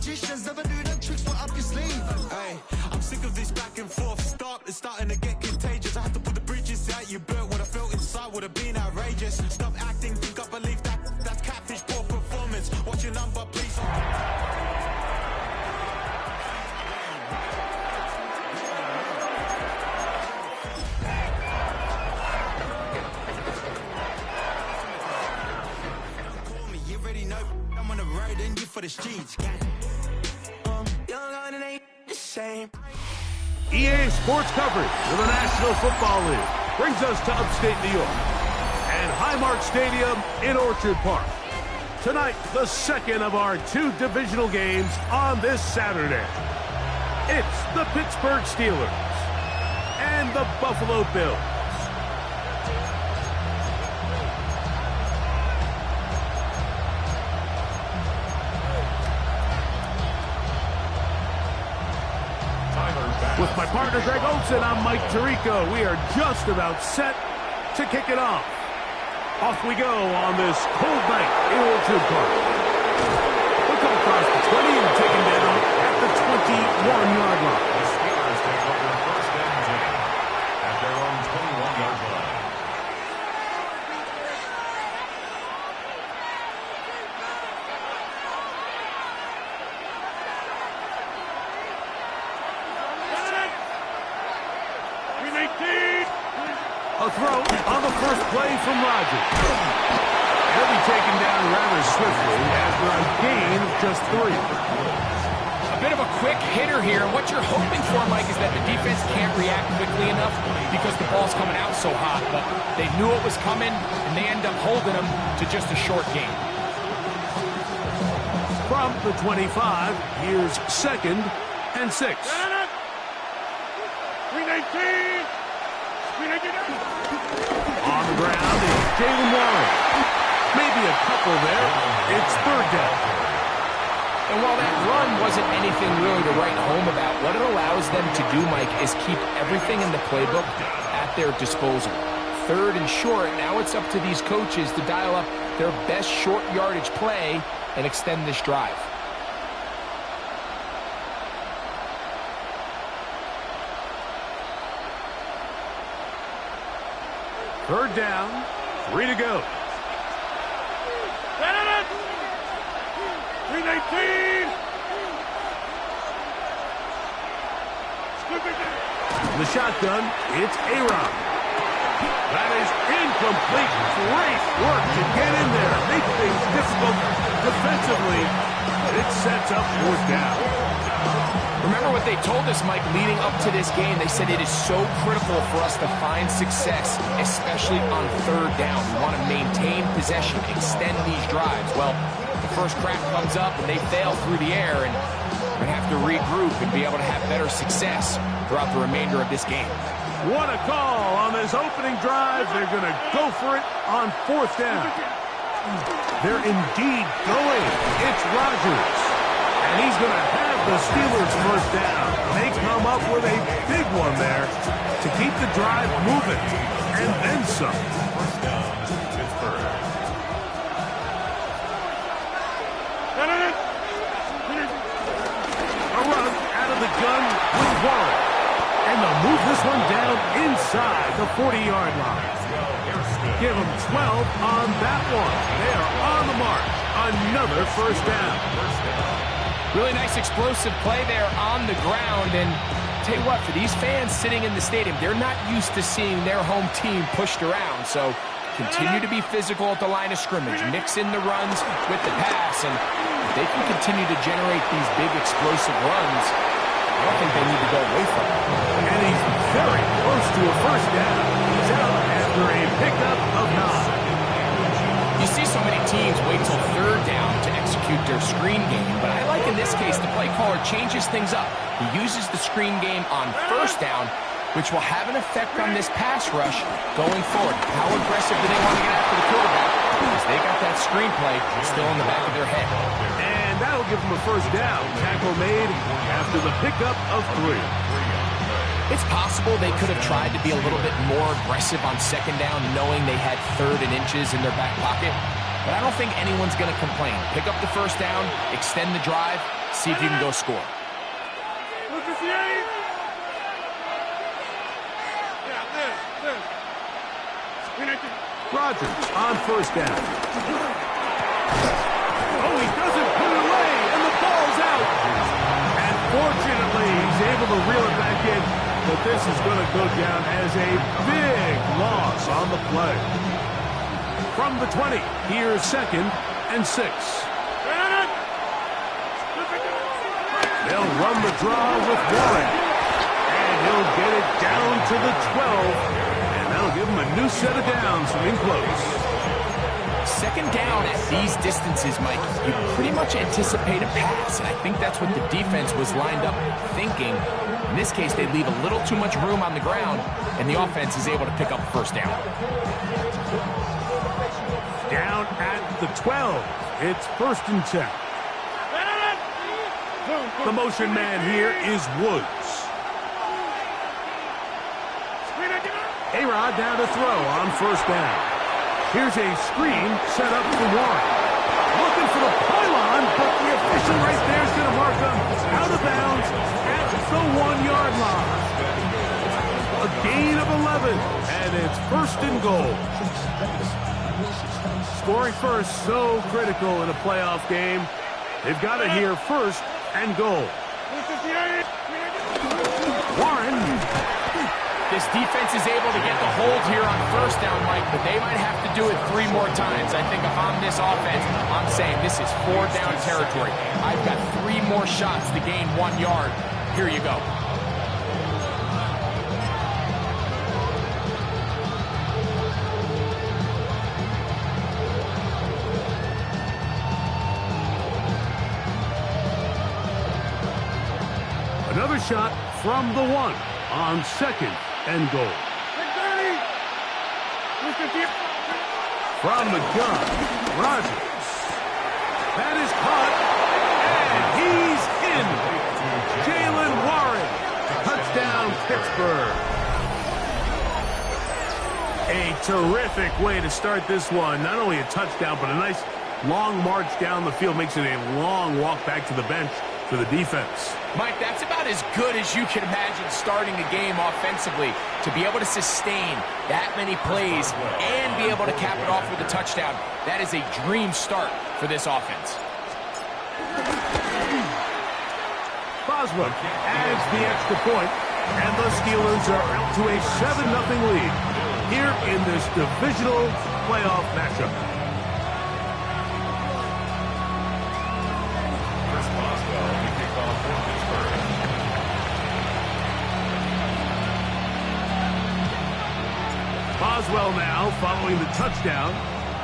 magicians never knew them tricks were up your sleeve. Hey, I'm sick of this back and forth. It's starting to get contagious. I have to put the bridges out you built. What I felt inside would have been outrageous. Stop acting, think I believe that's catfish, poor performance. What's your number, please? Call me, you already know I'm on the road and you for the streets. Young and ain't the same. EA Sports coverage of the National Football League brings us to upstate New York and Highmark Stadium in Orchard Park. Tonight, the second of our 2 divisional games on this Saturday. It's the Pittsburgh Steelers and the Buffalo Bills. With my partner Greg Olson, I'm Mike Tirico. We are just about set to kick it off. Off we go on this cold night in Orchard Park. We'll come across the 20 and taken down at the 21-yard line. The Steelers take over first and 10 at their own 21-yard line. A throw on the first play from Rodgers. He'll be taken down rather swiftly after a gain of just 3. A bit of a quick hitter here. What you're hoping for, Mike, is that the defense can't react quickly enough because the ball's coming out so hot. But they knew it was coming, and they end up holding them to just a short gain. From the 25, here's 2nd and 6. 319. On the ground is Jaylen Warren. Maybe a couple there. It's 3rd down. And while that run wasn't anything really to write home about, what it allows them to do, Mike, is keep everything in the playbook at their disposal. 3rd and short, now it's up to these coaches to dial up their best short yardage play and extend this drive. Third down, 3 to go. 319. The shotgun, it's A-Rod. That is incomplete. Great work to get in there. Make things difficult defensively. It sets up 4th down. Remember what they told us, Mike, leading up to this game. They said it is so critical for us to find success, especially on 3rd down. We want to maintain possession, extend these drives. Well, the first crack comes up and they fail through the air, and we're going to have to regroup and be able to have better success throughout the remainder of this game. What a call on this opening drive. They're going to go for it on 4th down. They're indeed going. It's Rodgers. And he's going to have the Steelers' 1st down. They come up with a big one there to keep the drive moving. And then some. 1st down, Pittsburgh. A run out of the gun with Warren. And they'll move this one down inside the 40-yard line. Give them 12 on that one. They are on the mark. Another 1st down. Really nice explosive play there on the ground. And tell you what, for these fans sitting in the stadium, they're not used to seeing their home team pushed around. So continue to be physical at the line of scrimmage. Mix in the runs with the pass. And if they can continue to generate these big explosive runs, I don't think they need to go away from it. And he's very close to a 1st down. He's out after a pickup of 9. You see so many teams wait till 3rd down to execute their screen game, but I like in this case the play caller changes things up. He uses the screen game on 1st down, which will have an effect on this pass rush going forward. How aggressive do they want to get after the quarterback? Because they got that screen play still in the back of their head. And that'll give them a 1st down. Tackle made after the pickup of 3. It's possible they could have tried to be a little bit more aggressive on 2nd down, knowing they had 3rd and inches in their back pocket. But I don't think anyone's going to complain. Pick up the 1st down, extend the drive, See if you can go score. Rodgers on first down. Oh, he doesn't put it away, and the ball's out. And fortunately, he's able to reel it back in, but this is going to go down as a big loss on the play. From the 20, here's 2nd and 6. They'll run the draw with Warren, and he'll get it down to the 12. That'll give him a new set of downs from in close. 2nd down at these distances, Mike, you pretty much anticipate a pass, and I think that's what the defense was lined up thinking. In this case, they leave a little too much room on the ground, and the offense is able to pick up a 1st down. Down at the 12. It's 1st and 10. The motion man here is Woods. A-Rod down to throw on 1st down. Here's a screen set up for Warren. Looking for the pylon, but the official right there is going to mark him out of bounds at the 1-yard line. A gain of 11, and it's 1st and goal. Scoring first, so critical in a playoff game. They've got it here, 1st and goal. Warren. This defense is able to get the hold here on 1st down, Mike, but they might have to do it 3 more times. I think if I'm this offense, I'm saying this is 4 down territory. I've got 3 more shots to gain 1 yard. Here you go. Another shot from the 1 on 2nd and goal. From the gun, Rodgers. That is caught, and he's in. Jaylen Warren. Touchdown, Pittsburgh. A terrific way to start this one. Not only a touchdown, but a nice long march down the field. Makes it a long walk back to the bench for the defense. Mike, that's about as good as you can imagine starting a game offensively. To be able to sustain that many plays and be able to cap it off with a touchdown, that is a dream start for this offense. Boswell adds the extra point, and the Steelers are up to a 7-0 lead here in this divisional playoff matchup. Boswell now following the touchdown.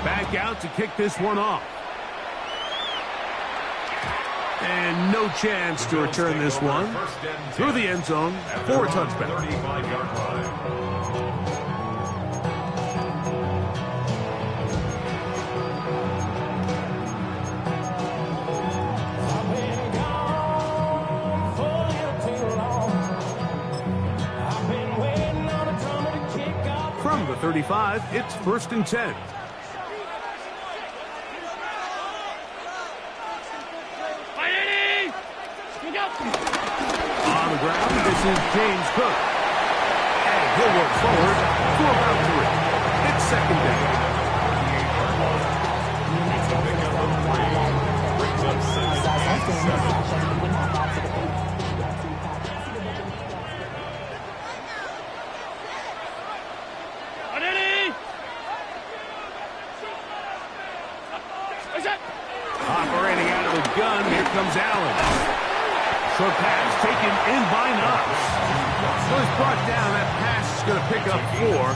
Back out to kick this one off. And no chance to return this one through the end zone for a touchback. 35-yard line. From the 35, it's 1st and 10. On the ground, this is James Cook. And he'll work forward for about 3. It's 2nd down. Operating out of the gun, here comes Allen. Short pass taken in by Knox. So he's brought down. That pass is going to pick up 4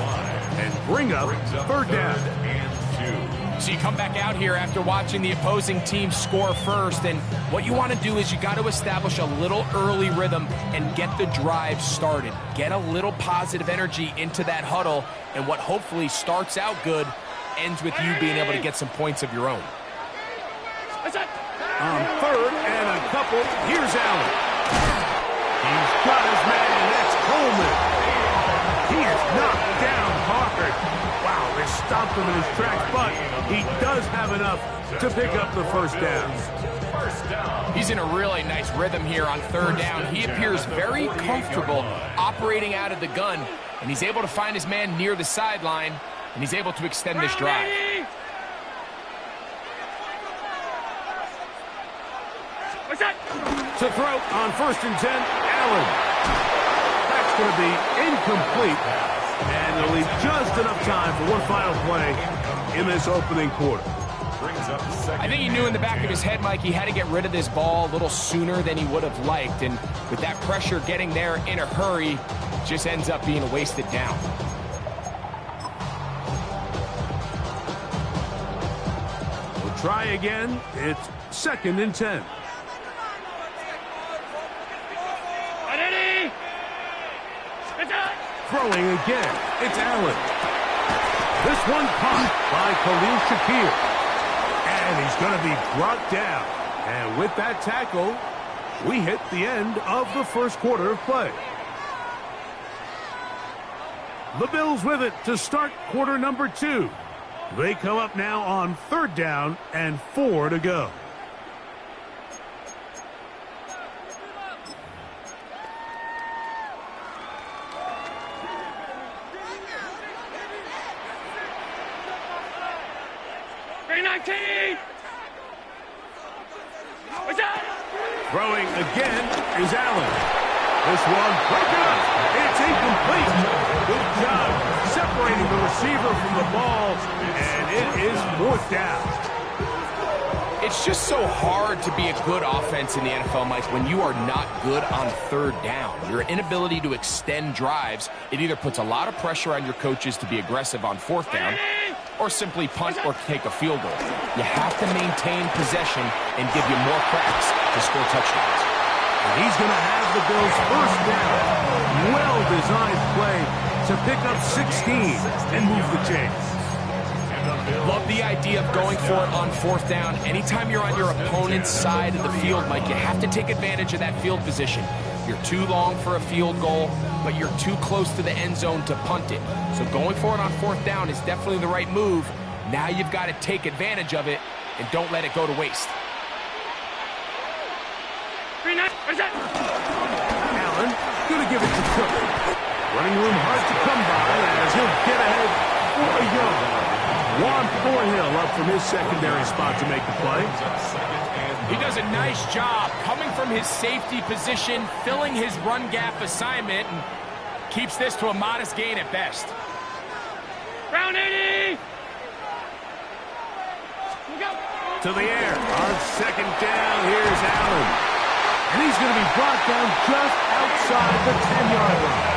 and bring up 3rd down. So you come back out here after watching the opposing team score first, and what you want to do is you got to establish a little early rhythm and get the drive started. Get a little positive energy into that huddle, and what hopefully starts out good ends with you being able to get some points of your own. On 3rd and a couple, here's Allen. He's got his man, that's Coleman. He is knocked down hard. Wow, they stopped him in his tracks, but he does have enough to pick up the 1st down. First down. He's in a really nice rhythm here on third down. He appears very comfortable operating out of the gun, and he's able to find his man near the sideline, and he's able to extend this drive. To throw on 1st and 10, Allen. That's going to be incomplete, and they'll leave just enough time for one final play in this opening quarter. I think he knew in the back of his head, Mike, he had to get rid of this ball a little sooner than he would have liked, and with that pressure getting there in a hurry, just ends up being a wasted down. We'll try again. It's 2nd and 10. Throwing again, it's Allen. This one caught by Khalil Shakir. And he's going to be brought down. And with that tackle, we hit the end of the first quarter of play. The Bills with it to start quarter number 2. They come up now on 3rd down and 4 to go. Throwing again is Allen. This one broken up. It's incomplete. Good job separating the receiver from the ball, and it is 4th down. It's just so hard to be a good offense in the NFL, Mike, when you are not good on 3rd down. Your inability to extend drives, it either puts a lot of pressure on your coaches to be aggressive on 4th down, or simply punt or take a field goal. You have to maintain possession and give you more cracks to score touchdowns. And he's going to have the Bills' 1st down. Well-designed play to pick up 16 and move the chains. Love the idea of going for it on 4th down. Anytime you're on your opponent's side of the field, Mike, you have to take advantage of that field position. You're too long for a field goal, but you're too close to the end zone to punt it. So going for it on 4th down is definitely the right move. Now you've got to take advantage of it and don't let it go to waste. Allen going to give it to Cook. Running room hard to come by as he'll get ahead for a yard. Juan Thornhill up from his secondary spot to make the play. He does a nice job coming from his safety position, filling his run gap assignment, and keeps this to a modest gain at best. Round 80! To the air on 2nd down. Here's Allen. And he's going to be brought down just outside the 10-yard line.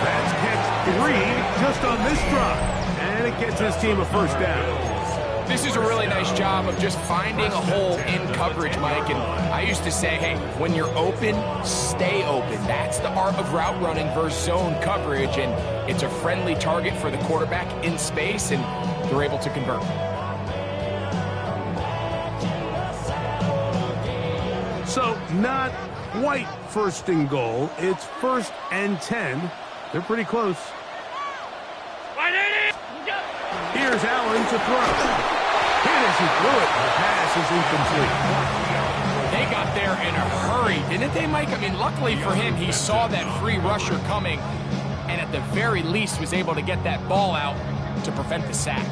That's catch 3 just on this drive. And it gets his team a 1st down. This is a really nice job of just finding a hole in coverage, Mike. And I used to say, hey, when you're open, stay open. That's the art of route running versus zone coverage. And it's a friendly target for the quarterback in space, and they're able to convert. So not quite 1st and goal. It's 1st and 10. They're pretty close. Here's Allen to throw. Hit as he threw it. The pass is incomplete. They got there in a hurry, didn't they, Mike? I mean, luckily for him, he saw that free rusher coming, and at the very least was able to get that ball out to prevent the sack.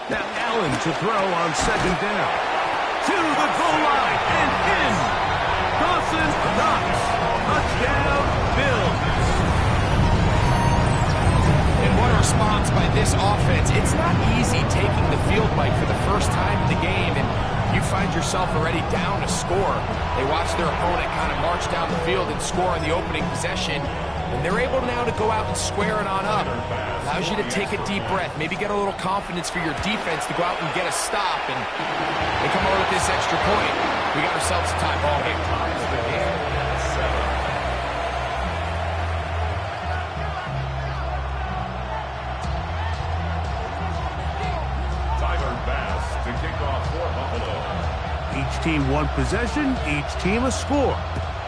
Now Allen to throw on 2nd down. To the goal line and in. Dawson Knox. Touchdown, Bills. And what a response by this offense. It's not easy taking the field, Mike, for the first time in the game, and you find yourself already down a score. They watch their opponent kind of march down the field and score on the opening possession, and they're able now to go out and square it on up. Allows you to take a deep breath, maybe get a little confidence for your defense to go out and get a stop, and they come over with this extra point. We got ourselves a tie ball here. Tyler Bass to kick off for Buffalo. Each team one possession, each team a score.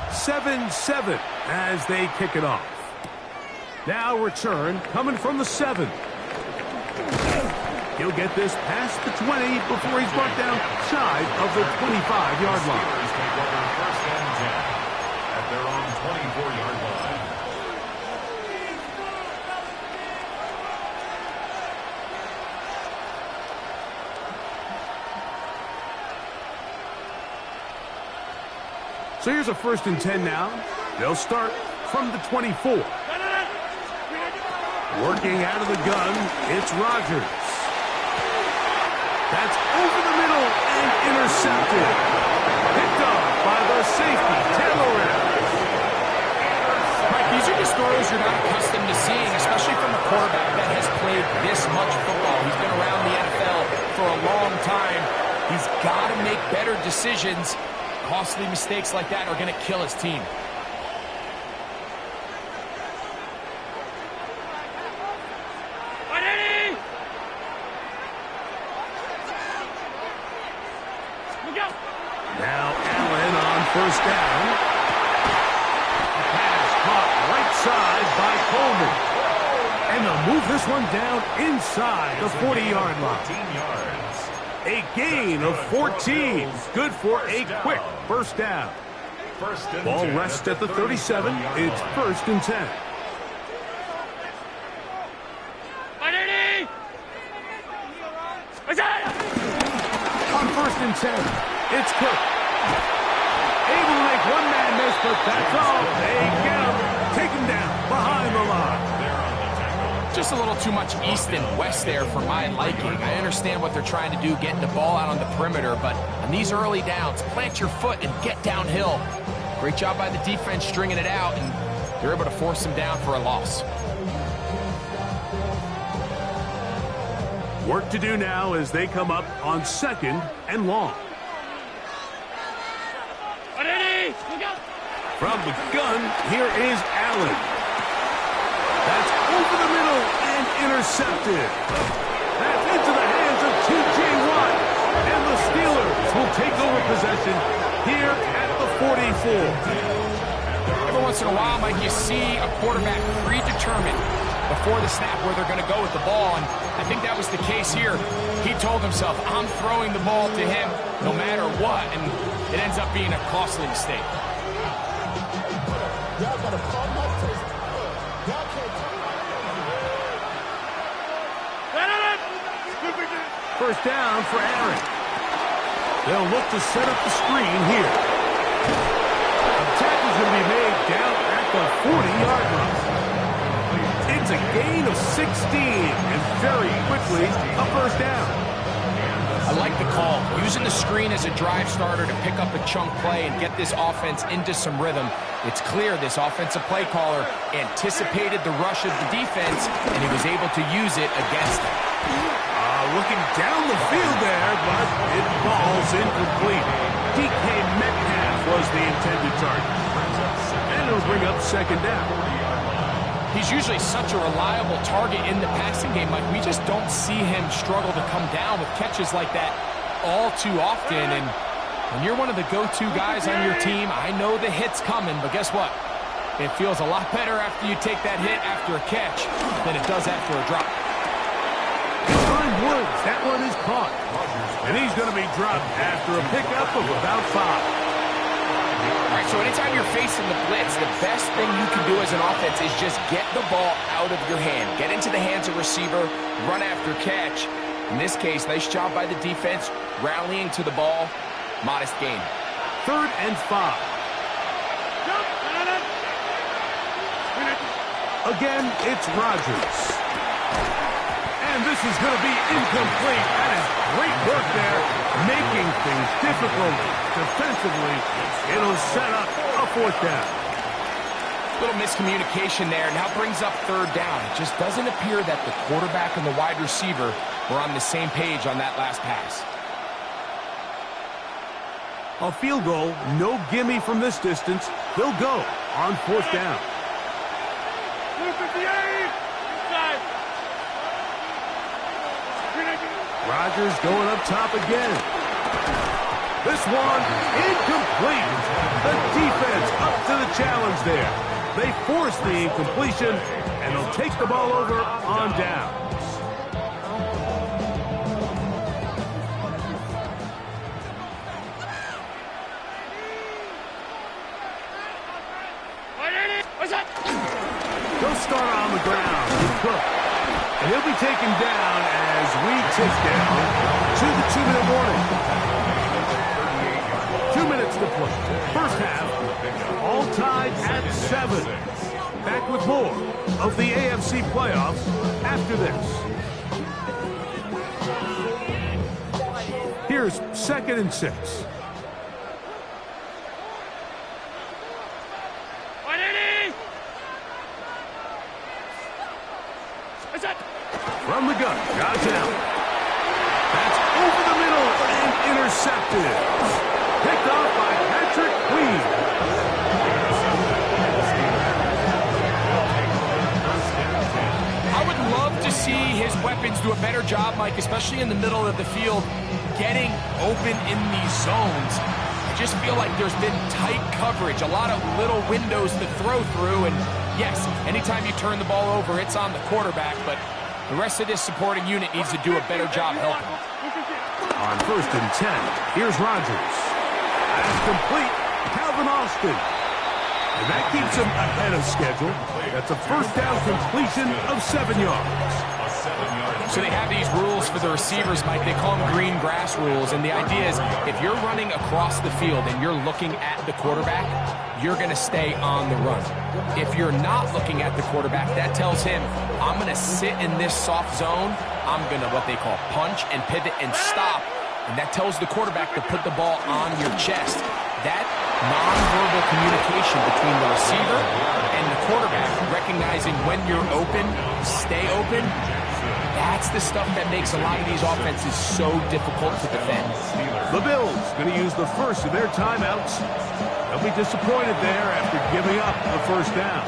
7-7 as they kick it off. Now return coming from the 7. He'll get this past the 20 before he's brought down shy of the 25-yard line. Steelers take over first and 10 at their own 24-yard line. So here's a first and 10 now. They'll start from the 24. Working out of the gun, it's Rodgers. That's over the middle and intercepted. Picked off by the safety, Taylor. Mike, these are just throws you're not accustomed to seeing, especially from a quarterback that has played this much football. He's been around the NFL for a long time. He's got to make better decisions. Costly mistakes like that are going to kill his team. Now Allen on first down. A pass caught right side by Coleman. And they'll move this one down inside the 40-yard line. 14 yards. A gain of 14. Good for a quick first down. First and Ball 10 rests at the 37. 37-yard It's line. first and 10. On first and 10, it's Cook. Able to make one man miss, but that's all. They get him. Take him down behind the line. Just a little too much east and west there for my liking. I understand what they're trying to do, getting the ball out on the perimeter, but on these early downs, plant your foot and get downhill. Great job by the defense stringing it out, and they're able to force them down for a loss. Work to do now as they come up on second and long. From the gun, here is Allen. That's over the middle and intercepted. That's into the hands of T.J. Watt. And the Steelers will take over possession here at the 44. Every once in a while, Mike, you see a quarterback predetermined before the snap where they're going to go with the ball, and I think that was the case here. He told himself, I'm throwing the ball to him no matter what, and it ends up being a costly mistake. First down for Aaron. They'll look to set up the screen here. The tackle's going to be made down at the 40-yard line. It's a gain of 16, and very quickly, a first down. I like the call. Using the screen as a drive starter to pick up a chunk play and get this offense into some rhythm. It's clear this offensive play caller anticipated the rush of the defense, and he was able to use it against them. Looking down the field there, but it falls incomplete. DK Metcalf was the intended target. And it'll bring up second down. He's usually such a reliable target in the passing game, Mike. We just don't see him struggle to come down with catches like that all too often. And when you're one of the go-to guys on your team, I know the hit's coming, but guess what? It feels a lot better after you take that hit after a catch than it does after a drop. Woods, that one is caught. And he's going to be dropped after a pickup of about 5. All right, so anytime you're facing the blitz, the best thing you can do as an offense is just get the ball out of your hand. Get into the hands of receiver, run after catch. In this case, nice job by the defense, rallying to the ball. Modest gain. Third and 5. Again, it's Rodgers. And this is going to be incomplete. That is great work there, making things difficult defensively. It'll set up a fourth down. Little miscommunication there. Now brings up third down. It just doesn't appear that the quarterback and the wide receiver were on the same page on that last pass. A field goal, no gimme from this distance. They'll go on fourth down. Rodgers going up top again. This one incomplete. The defense up to the challenge there. They force the incompletion, and they'll take the ball over on down. They'll start on the ground with Cook. And he'll be taken down as we tick down to the 2-minute warning. 2 minutes to play. First half, all tied at 7. Back with more of the AFC playoffs after this. Here's 2nd and 6. From the gun, got it out. That's over the middle and intercepted. Picked off by Patrick Queen. I would love to see his weapons do a better job, Mike, especially in the middle of the field, getting open in these zones. I just feel like there's been tight coverage, a lot of little windows to throw through, and yes, anytime you turn the ball over, it's on the quarterback, but the rest of this supporting unit needs to do a better job helping. On 1st and 10, here's Rodgers. That's complete. Calvin Austin. And that keeps him ahead of schedule. That's a first down completion of 7 yards. So they have these rules for the receivers, Mike. They call them green grass rules. And the idea is if you're running across the field and you're looking at the quarterback, you're going to stay on the run. If you're not looking at the quarterback, that tells him, I'm going to sit in this soft zone. I'm going to what they call punch and pivot and stop. And that tells the quarterback to put the ball on your chest. That nonverbal communication between the receiver and the quarterback, recognizing when you're open, stay open, that's the stuff that makes a lot of these offenses so difficult to defend. The Bills going to use the first of their timeouts. They'll be disappointed there after giving up the first down.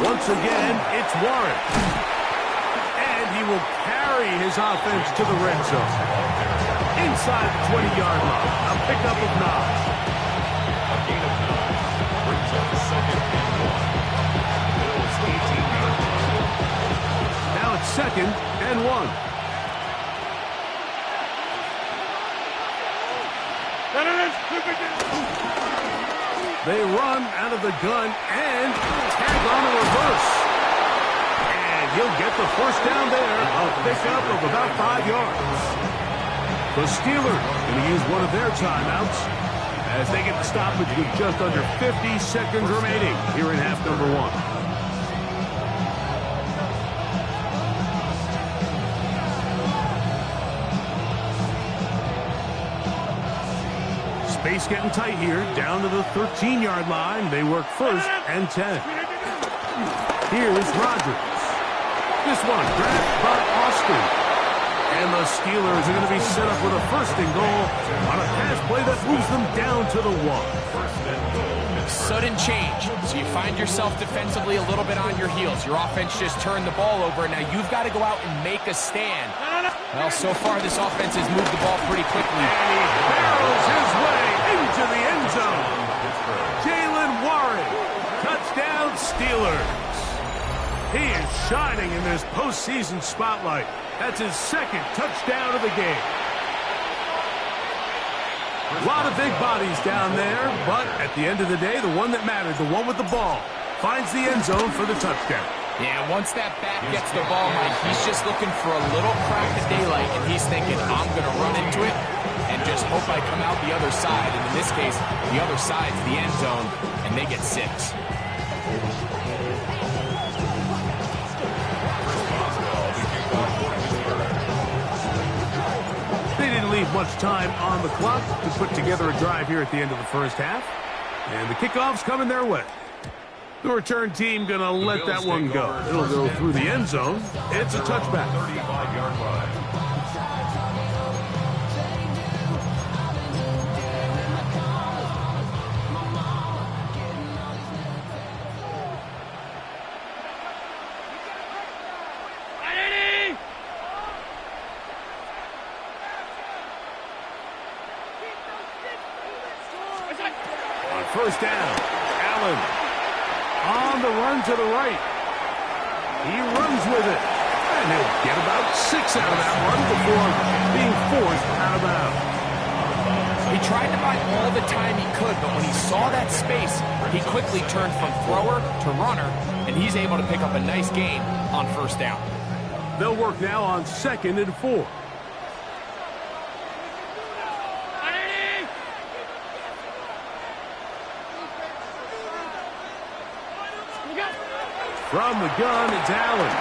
Once again, it's Warren. And he will carry his offense to the red zone. Inside the 20-yard line, a pickup of 9. A gain of 9 brings up the 2nd and 1. Bills 18-yard line. Now it's 2nd and 1. They run out of the gun and tag on a reverse. And he'll get the first down there, a pickup of about 5 yards. The Steelers going to use one of their timeouts as they get the stoppage with just under 50 seconds remaining here in half number 1. Space getting tight here, down to the 13-yard line. They work 1st and 10. Here's Rodgers. This one grabbed by Austin. And the Steelers are going to be set up with a 1st and goal on a pass play that moves them down to the 1. Sudden change. So you find yourself defensively a little bit on your heels. Your offense just turned the ball over. Now you've got to go out and make a stand. Well, so far this offense has moved the ball pretty quickly. And he barrels his way into the end zone. Jaylen Warren. Touchdown, Steelers. He is shining in this postseason spotlight. That's his 2nd touchdown of the game. A lot of big bodies down there, but at the end of the day, the one that matters, the one with the ball, finds the end zone for the touchdown. Yeah, once that back gets the ball, Mike, he's just looking for a little crack of daylight, and he's thinking, I'm going to run into it and just hope I come out the other side. And in this case, the other side's the end zone, and they get 6. They didn't leave much time on the clock to put together a drive here at the end of the first half. And the kickoff's coming their way. The return team going to let that one go. It'll go through the end zone. It's a touchback. 35-yard line. first down. Allen on the run to the right. He runs with it. And he'll get about 6 out of that run before being forced out of bounds. He tried to buy all the time he could, but when he saw that space, he quickly turned from thrower to runner, and he's able to pick up a nice gain on first down. They'll work now on 2nd and 4. From the gun, it's Allen.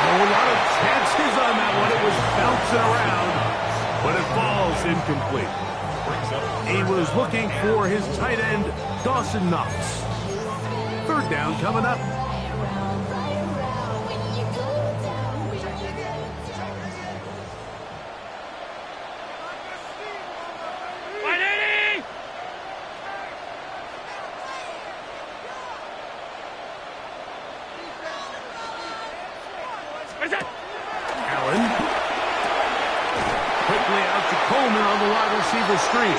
Oh, a lot of chances on that one. It was bouncing around, but it falls incomplete. He was looking for his tight end, Dawson Knox. Third down coming up. Allen. Quickly out to Coleman on the wide receiver screen.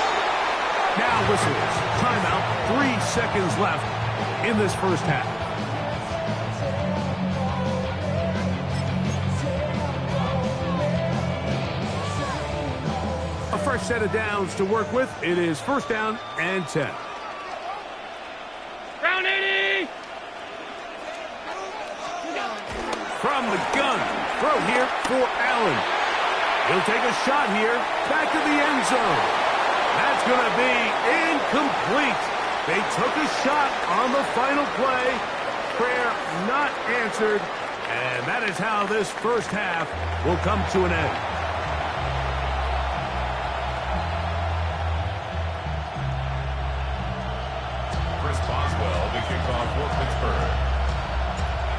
Now whistles. Timeout. 3 seconds left in this first half. A fresh set of downs to work with. It is first down and 10. Round 80! From the gun. Throw here for Allen. He'll take a shot here. Back to the end zone. That's going to be incomplete. They took a shot on the final play. Prayer not answered. And that is how this first half will come to an end. Chris Boswell, the kickoff for Pittsburgh.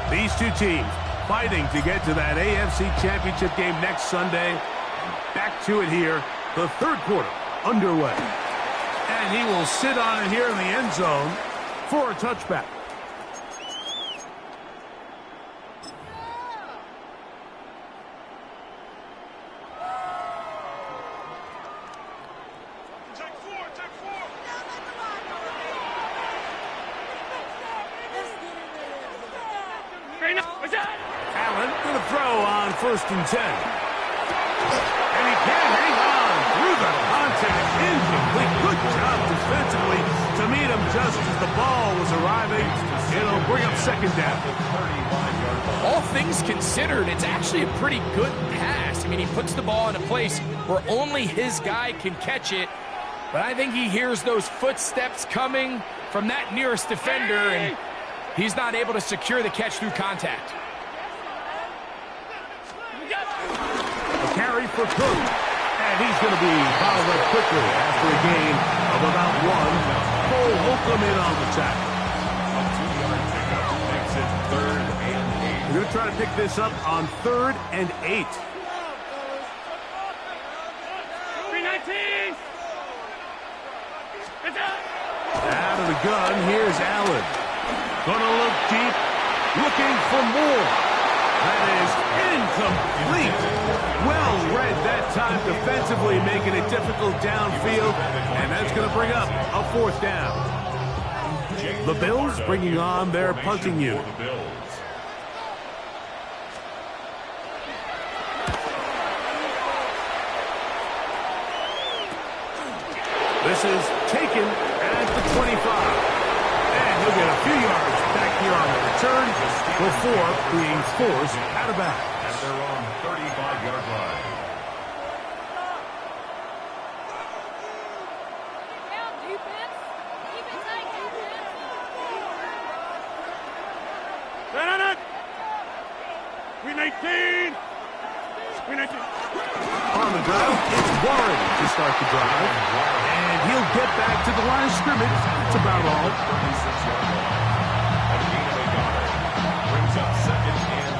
These two teams fighting to get to that AFC Championship game next Sunday. Back to it here. The third quarter underway. And he will sit on it here in the end zone for a touchback. Allen going to throw on 1st and 10. And he can't hang on through the contact. Incomplete. Good job defensively to meet him just as the ball was arriving. It'll bring up 2nd down. All things considered, it's actually a pretty good pass. I mean, he puts the ball in a place where only his guy can catch it. But I think he hears those footsteps coming from that nearest defender, and he's not able to secure the catch through contact. A carry for Cook. And he's going to be fouled up quickly after a gain of about 1. Cole will come in on the tackle. A 2-yard pickup makes it 3rd and 8. We're going to try to pick this up on 3rd and 8. 319! Out of the gun, here's Allen. Gonna look deep, looking for more. That is incomplete. Well read that time defensively, making it difficult downfield, and that's going to bring up a 4th down. The Bills bringing on their punting unit. This is taken at the 25. And he'll get a few yards back here on the return before being forced out of bounds. And they're on 35-yard line. On the ground, it's Warren to start the drive. And he'll get back to the line of scrimmage. That's about all. 36-yard line. A gain of a yard. Brings up 2nd and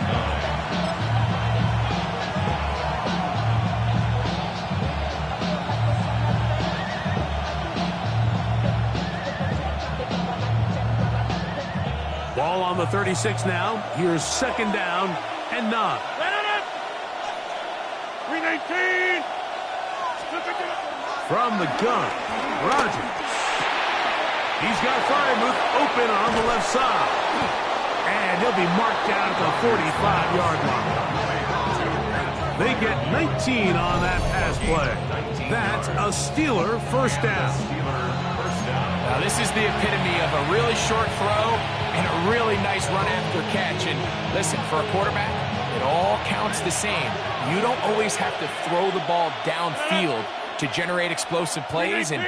9. Ball on the 36 now. Here's 2nd down and 9. From the gun, Rodgers. He's got Freiermuth open on the left side. And he'll be marked down at the 45-yard line. They get 19 on that pass play. That's a Steeler first down. Now, this is the epitome of a really short throw and a really nice run after catch. And listen, for a quarterback, it all counts the same. You don't always have to throw the ball downfield to generate explosive plays, and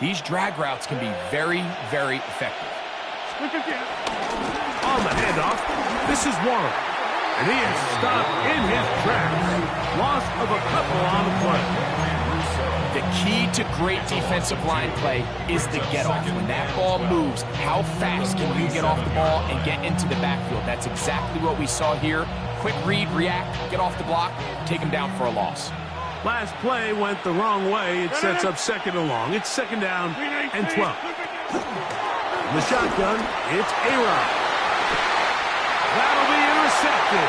these drag routes can be very, very effective. On the handoff, this is Warren. And he is stopped in his tracks. Loss of a couple on the play. The key to great defensive line play is the get-off. When that ball moves, how fast can you get off the ball and get into the backfield? That's exactly what we saw here. Quick read, react, get off the block, take him down for a loss. Last play went the wrong way. It sets up second and long. It's second down and 12. In the shotgun, it's A-Rod. That'll be intercepted.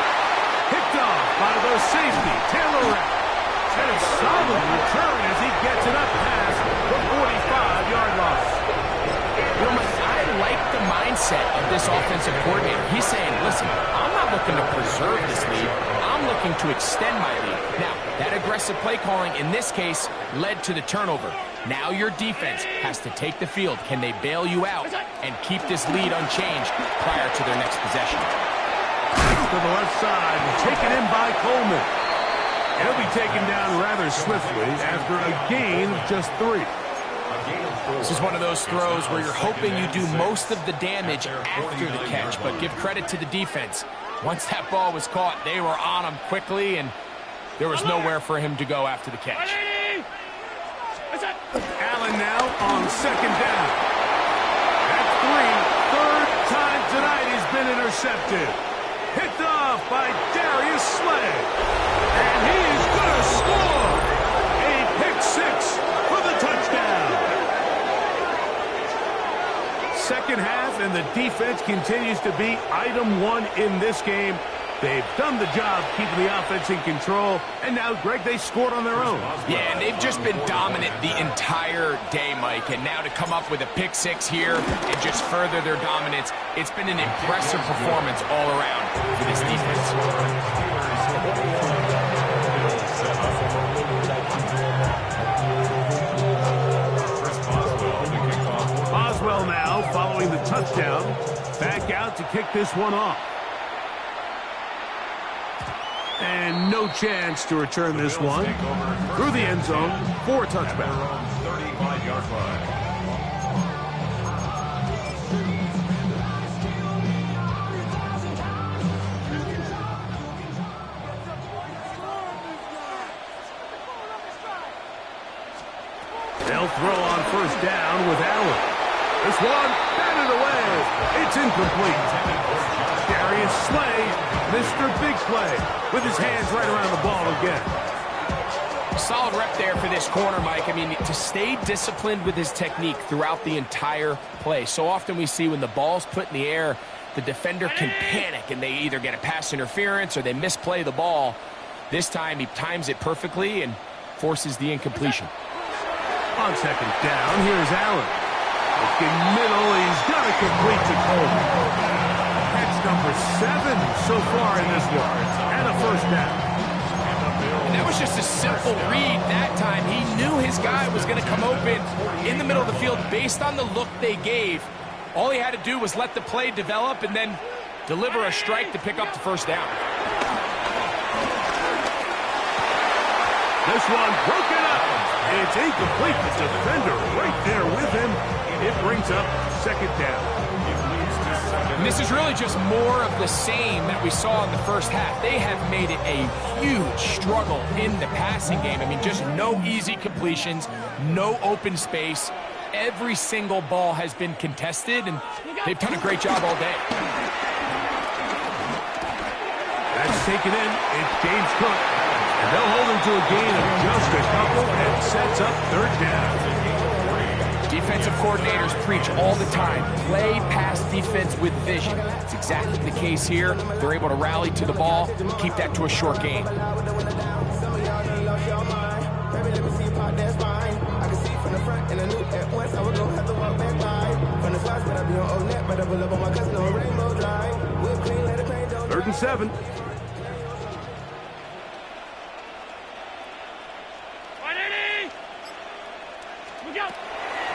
Picked off by the safety, Taylor Rapp. And a solid return as he gets it up past the 45-yard line. You know, I like the mindset of this offensive coordinator. He's saying, listen, I'm not looking to preserve this lead. I'm looking to extend my lead. Now, that aggressive play calling in this case led to the turnover. Now your defense has to take the field. Can they bail you out and keep this lead unchanged prior to their next possession? To the left side, taken in by Coleman. He'll be taken down rather swiftly after a gain of just 3. This is one of those throws where you're hoping you do most of the damage after the catch, but give credit to the defense. Once that ball was caught, they were on him quickly, and there was nowhere for him to go after the catch. Allen now on second down. That's 3. Third time tonight he's been intercepted. Picked off by Darius Slay. And he is going to score. A pick-6 for the touchdown. Second half, and the defense continues to be item 1 in this game. They've done the job keeping the offense in control, and now, Greg, they scored on their own. Yeah, and they've just been dominant the entire day, Mike, and now to come up with a pick-6 here and just further their dominance, it's been an impressive performance all around for this defense. Boswell now following the touchdown, back out to kick this one off. And no chance to return this one through the end zone for a touchback. 35-yard line. They'll throw on first down with Allen. This one batted away. It's incomplete. Darius Slay, Mr. Big Play, with his hands right around the ball again. Solid rep there for this corner, Mike. I mean, to stay disciplined with his technique throughout the entire play. So often we see when the ball's put in the air, the defender can panic and they either get a pass interference or they misplay the ball. This time he times it perfectly and forces the incompletion. On second down, here's Allen. Looking middle, he's got to complete to Coleman. That's number 7 so far in this one, and a first down. And that was just a simple read that time. He knew his guy was going to come open in the middle of the field based on the look they gave. All he had to do was let the play develop and then deliver a strike to pick up the first down. This one broken up. It's incomplete. The defender right there with him. It brings up second down. And this is really just more of the same that we saw in the first half. They have made it a huge struggle in the passing game. I mean, just no easy completions, no open space. Every single ball has been contested, and they've done a great job all day. That's taken in. It's James Cook. And they'll hold him to a gain of just a couple and sets up third down. Defensive coordinators preach all the time, play pass defense with vision. It's exactly the case here. They're able to rally to the ball, keep that to a short gain. In a loop at once, I would go have to walk back by. From the spots, but I be on old net, but I pull up on my cousin on Rainbow Drive. Whip clean, let it paint, don't 3rd and 7.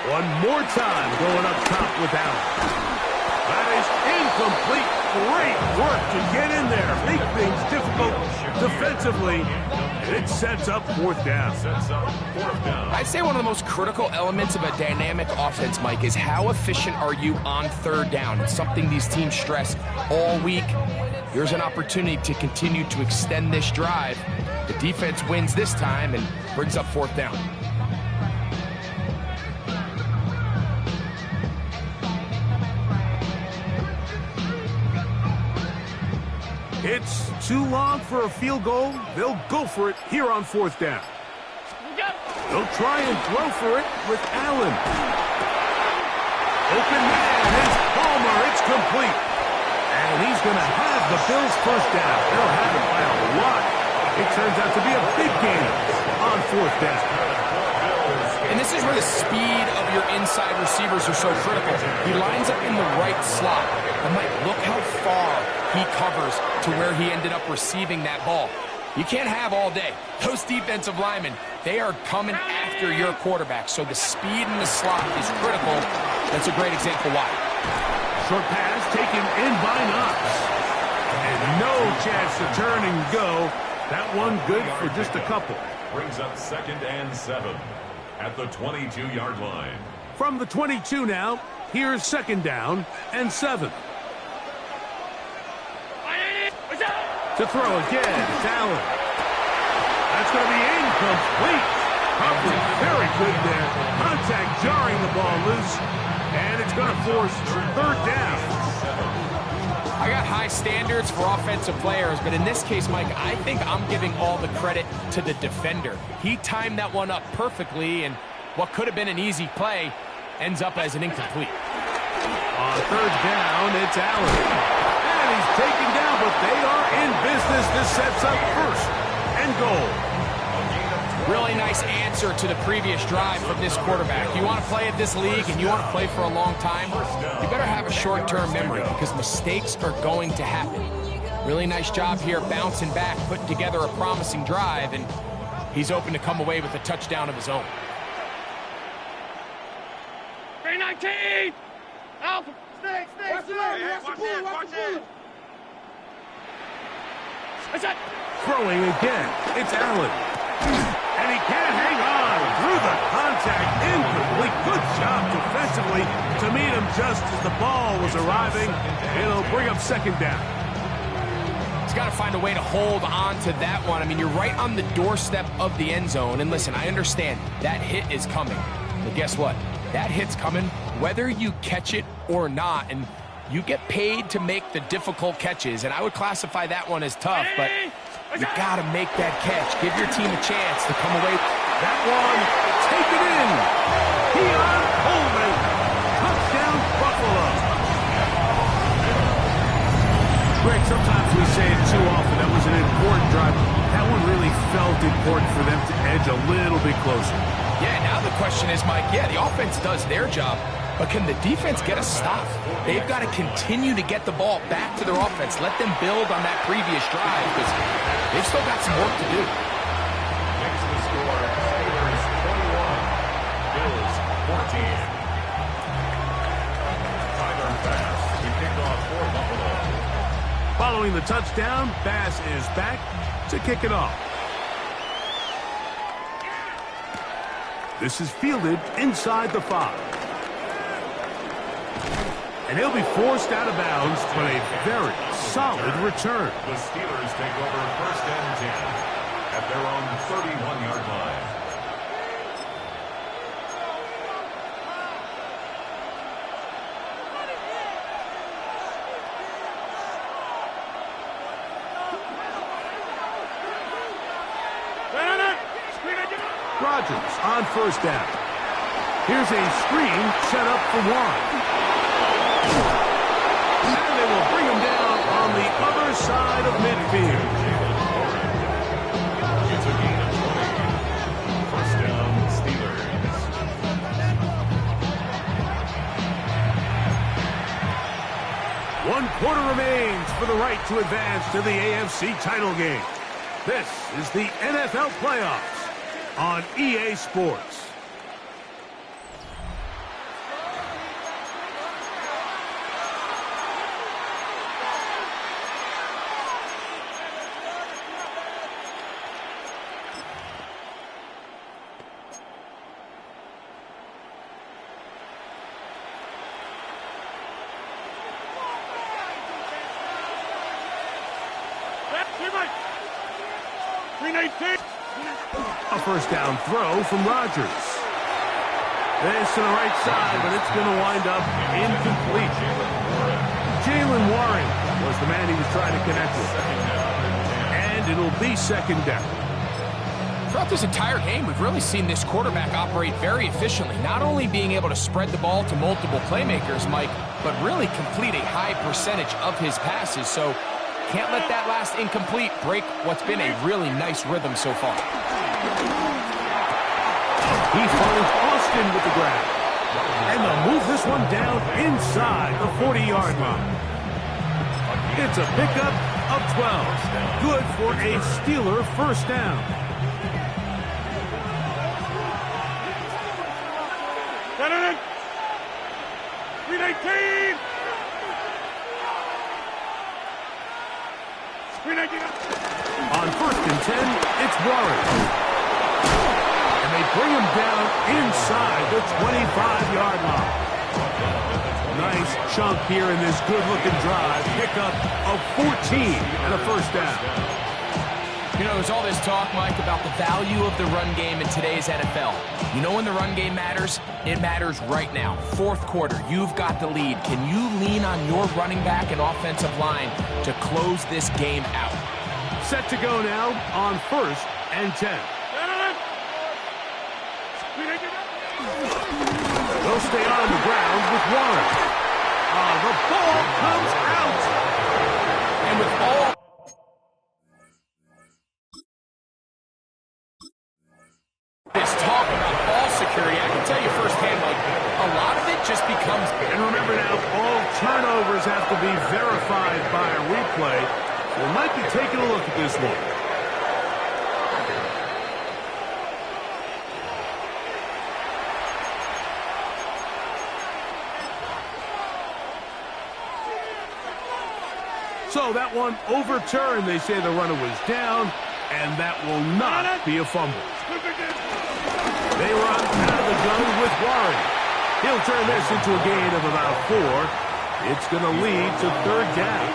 One more time going up top with Allen. That is incomplete. Great work to get in there. Make things difficult defensively. And it sets up 4th down. I'd say one of the most critical elements of a dynamic offense, Mike, is how efficient are you on 3rd down? It's something these teams stress all week. Here's an opportunity to continue to extend this drive. The defense wins this time and brings up 4th down. It's too long for a field goal. They'll go for it here on 4th down. They'll try and throw for it with Allen. Open man is Palmer. It's complete. And he's going to have the Bills' 1st down. They'll have it by a lot. It turns out to be a big game on 4th down. And this is where the speed of your inside receivers are so critical. He lines up in the right slot. And Mike, look how far he covers to where he ended up receiving that ball. You can't have all day. Those defensive linemen, they are coming after your quarterback. So the speed in the slot is critical. That's a great example why. Short pass taken in by Knox. And no chance to turn and go. That one good for just a couple. Brings up 2nd and 7 at the 22-yard line. From the 22 now, here's 2nd down and 7. To throw again, it's Allen. That's going to be incomplete. Coverage very good there. Contact jarring the ball loose. And it's going to force 3rd down. I got high standards for offensive players, but in this case, Mike, I think I'm giving all the credit to the defender. He timed that one up perfectly, and what could have been an easy play ends up as an incomplete. On 3rd down, it's Allen. And he's taken down, but they are in business. This sets up 1st and goal. Really nice answer to the previous drive from this quarterback. You want to play at this league and you want to play for a long time, you better have a short-term memory because mistakes are going to happen. Really nice job here bouncing back, putting together a promising drive, and he's open to come away with a touchdown of his own. 319! Alpha! Snake, watch the bullet, watch the bullet. Throwing again, it's Allen. And he can't hang on through the contact. Incomplete. Good job defensively to meet him just as the ball was arriving. It'll bring up 2nd down. He's got to find a way to hold on to that one. I mean, you're right on the doorstep of the end zone. And listen, I understand that hit is coming. But guess what? That hit's coming whether you catch it or not. And you get paid to make the difficult catches. And I would classify that one as tough, but you got to make that catch. Give your team a chance to come away. That one, take it in. Keon Coleman, touchdown Buffalo. Greg, sometimes we say it too often. That was an important drive. That one really felt important for them to edge a little bit closer. Yeah, now the question is, Mike, yeah, the offense does their job, but can the defense get a stop? They've got to continue to get the ball back to their offense. Let them build on that previous drive because they've still got some work to do. Next to the score, Steelers 21, Bills 14. Tyler Bass to kick off for Buffalo. Following the touchdown, Bass is back to kick it off. This is fielded inside the 5. And he'll be forced out of bounds, but a very solid return. The Steelers take over 1st and 10 at their own 31-yard line. Rodgers on 1st down. Here's a screen set up for Warren. And they will bring him down on the other side of midfield. It's a gain of 20. 1st down, Steelers. quarter remains for the right to advance to the AFC title game. This is the NFL Playoffs on EA Sports. A first down throw from Rodgers. This to the right side, but it's going to wind up incomplete. Jaylen Warren was the man he was trying to connect with. And it'll be second down. Throughout this entire game, we've really seen this quarterback operate very efficiently, not only being able to spread the ball to multiple playmakers, Mike, but really complete a high percentage of his passes. So can't let that last incomplete break what's been a really nice rhythm so far. He finds Austin with the grab. And they'll move this one down inside the 40-yard line. It's a pickup of 12. Good for a Steeler first down. Get it in! 319! 319! On first and 10, it's Warren. And they bring him down inside the 25-yard line. Nice chunk here in this good-looking drive. Pickup of 14 and a first down. You know, there's all this talk, Mike, about the value of the run game in today's NFL. You know when the run game matters? It matters right now. Fourth quarter, you've got the lead. Can you lean on your running back and offensive line to close this game out? Set to go now on first and 10. They'll stay on the ground with Warren. The ball comes out. And with all this talk about ball security, I can tell you firsthand, like, a lot of it just becomes... And remember now, all turnovers have to be verified by a replay. So we might be taking a look at this one. So that one overturned. They say the runner was down, and that will not be a fumble. They run out of the gun with Warren. He'll turn this into a gain of about 4. It's going to lead to third down.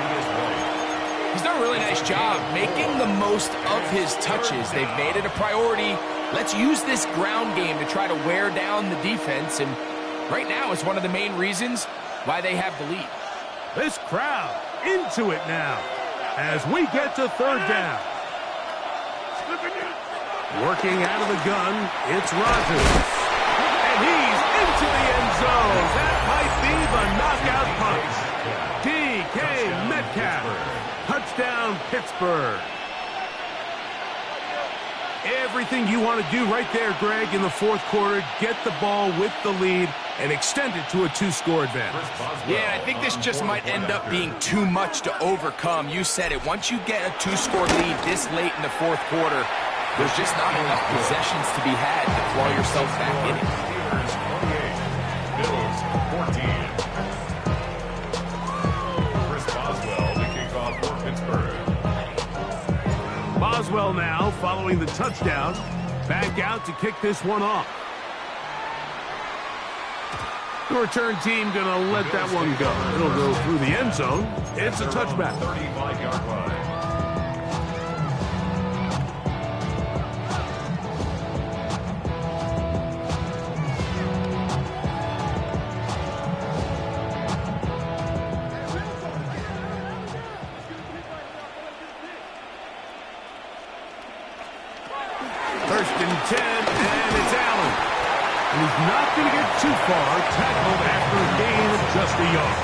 He's done a really nice job making the most of his touches. They've made it a priority. Let's use this ground game to try to wear down the defense, and right now it's one of the main reasons why they have the lead. This crowd into it now as we get to third down. Working out of the gun, it's Rodgers. And he's into the end zone. That might be the knockout punch. DK Metcalf. Touchdown, Pittsburgh. Everything you want to do right there, Greg, in the fourth quarter. Get the ball with the lead and extend it to a 2-score advantage. Yeah, I think this just might end up being too much to overcome. You said it. Once you get a 2-score lead this late in the fourth quarter, there's just not enough possessions to be had to claw yourself back in it. Bills 14. Chris Boswell, the kickoff for Pittsburgh. Boswell now, following the touchdown, back out to kick this one off. The return team going to let that one go. It'll go through the end zone. It's a touchback. 35-yard line. First and 10, and it's Allen. And he's not going to get too far, tackled after a gain of just a yard.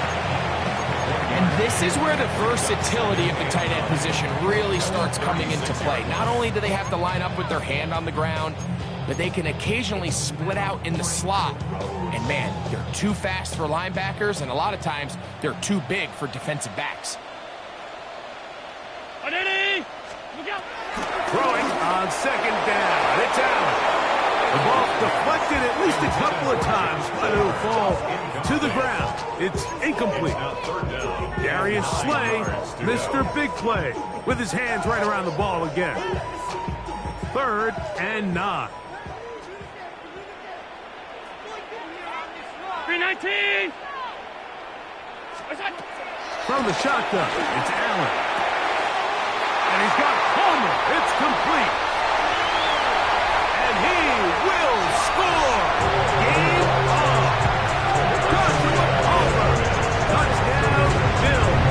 And this is where the versatility of the tight end position really starts coming into play. Not only do they have to line up with their hand on the ground, but they can occasionally split out in the slot. And man, they're too fast for linebackers, and a lot of times they're too big for defensive backs. Throwing on second down. It's out. The ball deflected at least a couple of times, but it'll fall to the ground. It's incomplete. Darius Slay, Mr. Big Play, with his hands right around the ball again. 3rd and 9. 319. From the shotgun, it's Allen. And he's got Palmer. It's complete. And he will score. Game on. Joshua Palmer. Touchdown, Bills.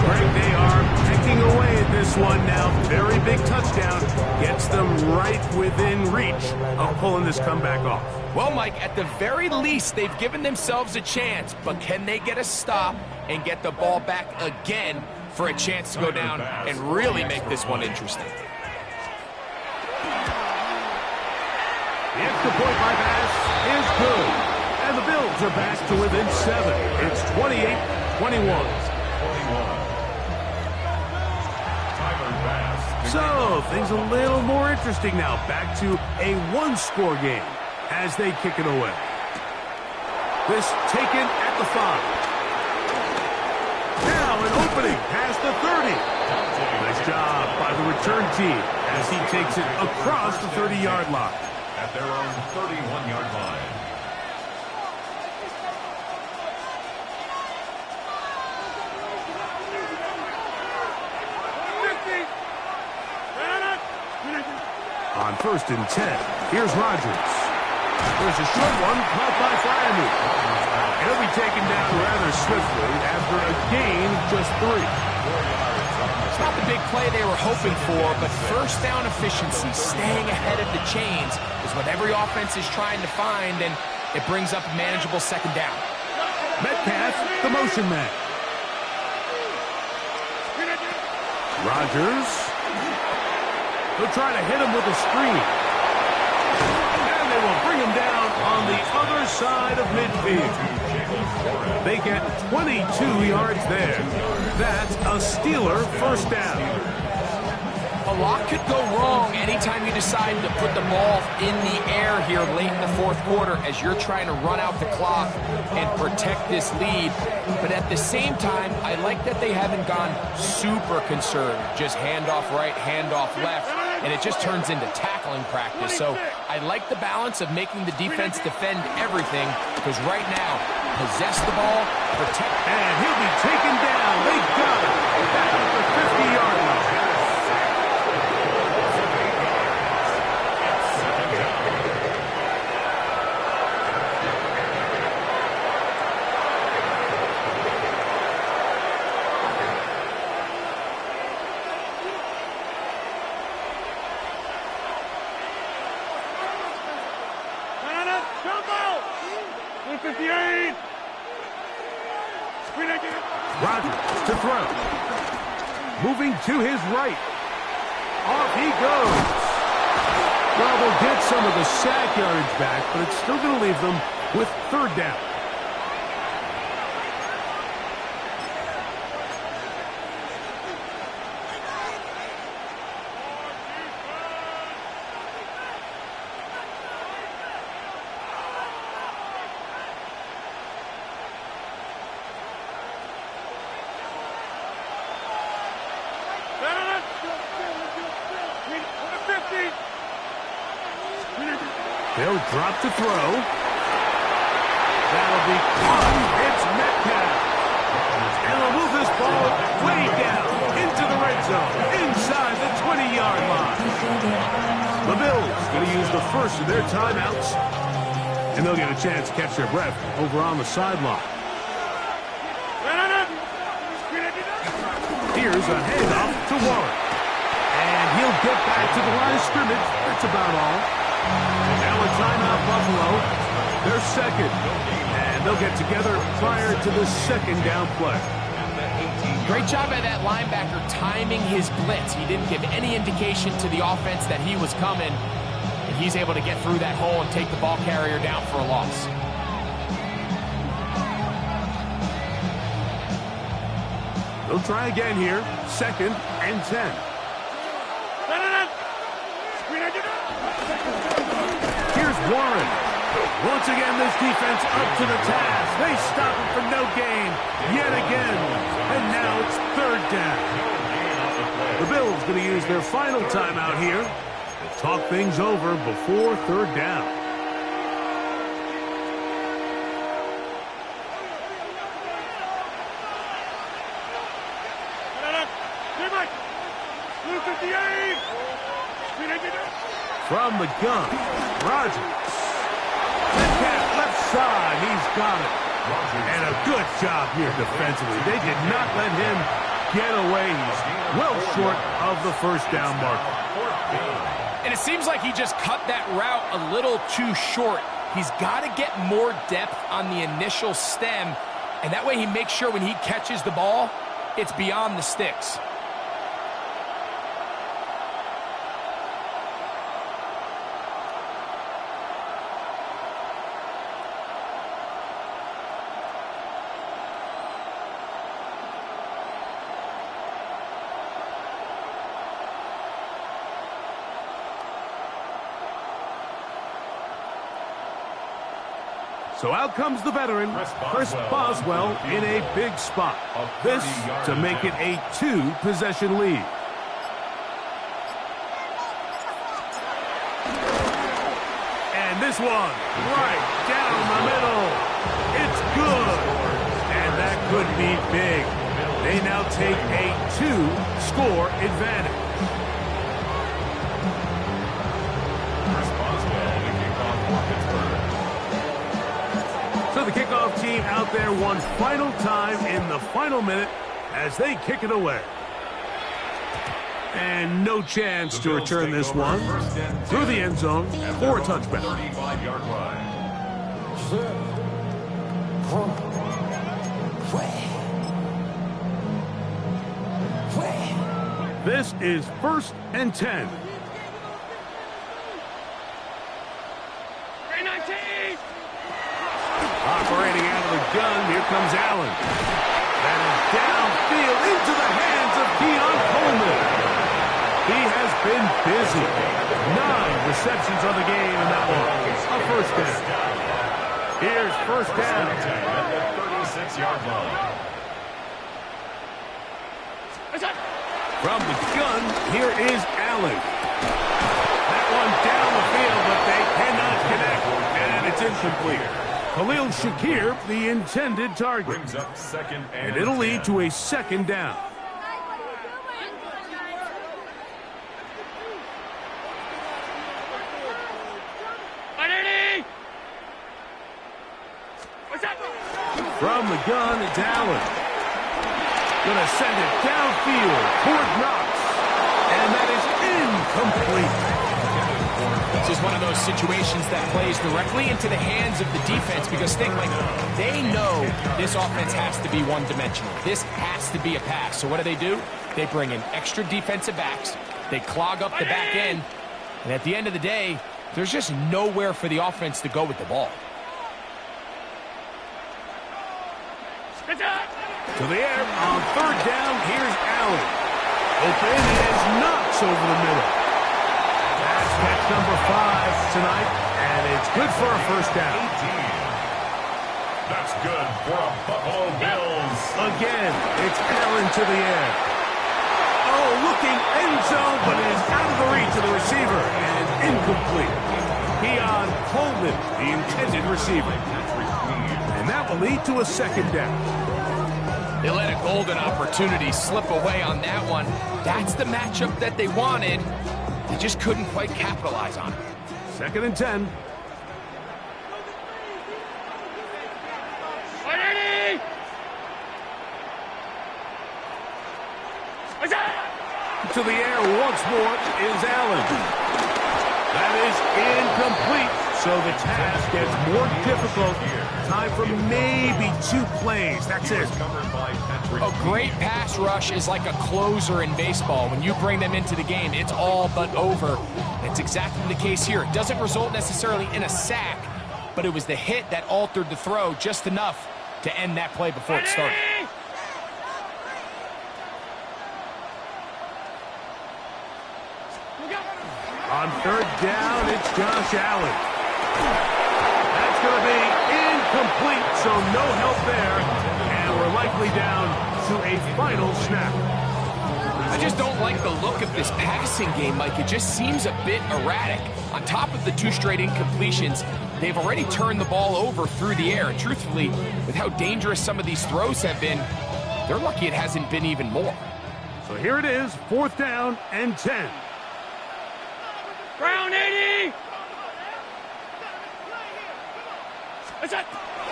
Greg, they are pecking away at this one now. Very big touchdown. Gets them right within reach of pulling this comeback off. Well, Mike, at the very least, they've given themselves a chance, but can they get a stop and get the ball back again for a chance to go down and really make this one interesting? The extra point by Bass is good. And the Bills are back to within 7. It's 28-21. So, things a little more interesting now. Back to a one-score game as they kick it away. This taken at the 5. Now an opening past the 30. Nice job by the return team as he takes it across the 30-yard line. At their own 31-yard line. On 1st and 10, here's Rodgers. There's a short one caught by Freiermuth. He'll be taken down rather swiftly after a gain of just 3. It's not the big play they were hoping for, but first down efficiency, staying ahead of the chains, is what every offense is trying to find, and it brings up a manageable 2nd down. Metcalf, the motion man. Rodgers. They'll try to hit him with a screen. And they will bring him down on the other side of midfield. They get 22 yards there. That's a Steeler first down. A lot could go wrong anytime you decide to put the ball in the air here late in the 4th quarter as you're trying to run out the clock and protect this lead. But at the same time, I like that they haven't gone super concerned. Just handoff right, handoff left, and it just turns into tackling practice. So I like the balance of making the defense defend everything, because right now, possess the ball, protect. And he'll be taken down. They got it. Back at the 50-yard line. Rodgers to throw. Moving to his right. Off he goes. Well, they'll get some of the sack yardage back, but it's still going to leave them with 3rd down. They'll drop to throw. That'll be caught. It's Metcalf. And they'll move this ball way down into the red zone, inside the 20-yard line. The Bills going to use the first of their timeouts, and they'll get a chance to catch their breath over on the sideline. Here's a handoff to Warren. And he'll get back to the line of scrimmage. That's about all. Now a timeout, Buffalo. They're 2nd. And they'll get together prior to the 2nd down play. Great job by that linebacker timing his blitz. He didn't give any indication to the offense that he was coming, and he's able to get through that hole and take the ball carrier down for a loss. They'll try again here. 2nd and 10. Here's Warren. Once again, this defense up to the task. They stop him for no gain yet again. And now it's 3rd down. The Bills going to use their final timeout here to talk things over before 3rd down. From the gun, Rodgers. Metcalf left side, he's got it. And a good job here defensively. They did not let him get away. He's well short of the 1st down marker. And it seems like he just cut that route a little too short. He's got to get more depth on the initial stem, and that way he makes sure when he catches the ball, it's beyond the sticks. So out comes the veteran, Chris Boswell, in a big spot. This to make it a 2-possession lead. And this one, right down the middle. It's good. And that could be big. They now take a 2-score advantage. So the kickoff team out there one final time in the final minute as they kick it away. And no chance to return this one through the end zone for a touchback. 35-yard line. This is 1st and 10. Operating out of the gun, here comes Allen. And downfield into the hands of Keon Coleman. He has been busy. 9 receptions on the game in that one. A 1st down. Here's 1st down. At the 36-yard line. From the gun, here is Allen. That one down the field, but they cannot connect. And it's incomplete. Khalil Shakir, the intended target. Brings up 2nd and it'll lead to a 2nd down. From the gun, it's Allen. Gonna send it downfield toward Knox. And that is incomplete. This is one of those situations that plays directly into the hands of the defense because they know this offense has to be one-dimensional. This has to be a pass. So what do? They bring in extra defensive backs. They clog up the back end. And at the end of the day, there's just nowhere for the offense to go with the ball. To the air on 3rd down, here's Allen. Open is Knox over the middle. That's catch number 5 tonight, and it's good for a 1st down. 18. That's good for a Buffalo Bills. Again, it's Allen to the air. Oh, looking end zone, but it is out of the reach of the receiver, and incomplete. Keon Coleman, the intended receiver. And that will lead to a 2nd down. They let a golden opportunity slip away on that one. That's the matchup that they wanted. They just couldn't quite capitalize on it. 2nd and 10. To the air once more is Allen. That is incomplete. So the task gets more difficult. Time for maybe 2 plays. That's it. A great pass rush is like a closer in baseball. When you bring them into the game, it's all but over. That's exactly the case here. It doesn't result necessarily in a sack, but it was the hit that altered the throw just enough to end that play before it started. On 3rd down, it's Josh Allen. That's going to be incomplete, so no help there. And we're likely down to a final snap. I just don't like the look of this passing game, Mike. It just seems a bit erratic. On top of the 2 straight incompletions, they've already turned the ball over through the air. And truthfully, with how dangerous some of these throws have been, they're lucky it hasn't been even more. So here it is, 4th down and 10. Brown 80. That's it.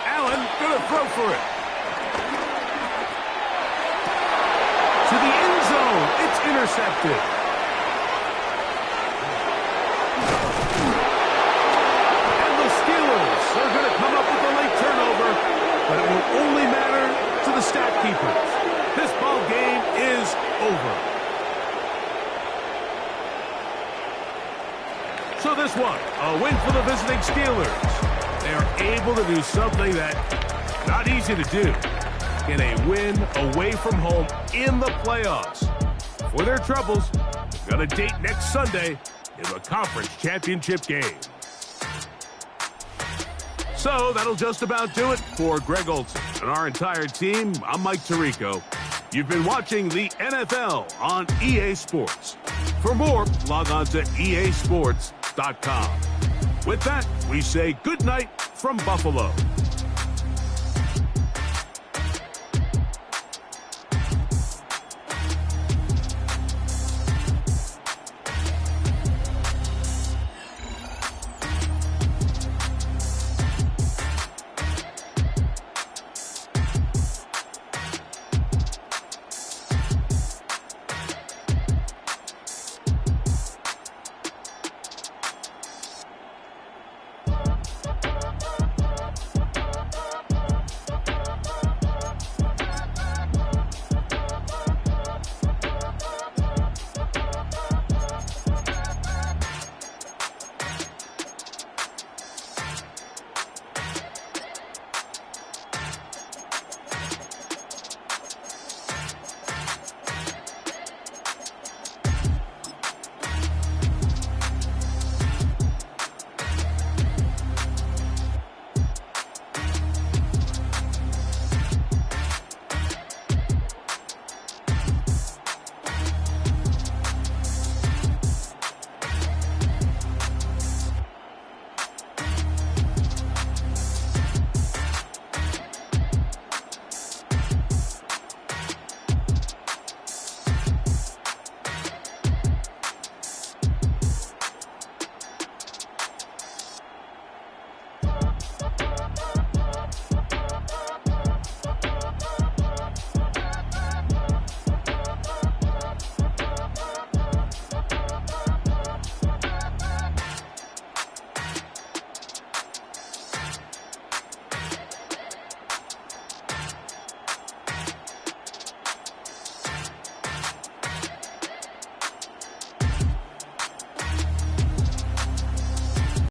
Allen gonna throw for it. To the end zone, it's intercepted. And the Steelers are gonna come up with a late turnover, but it will only matter to the stat keepers. This ball game is over. So this one, a win for the visiting Steelers. They are able to do something that's not easy to do. Get a win away from home in the playoffs. For their troubles, they've got a date next Sunday in the conference championship game. So that'll just about do it for Greg Olsen and our entire team. I'm Mike Tirico. You've been watching the NFL on EA Sports. For more, log on to easports.com. With that, we say good night from Buffalo.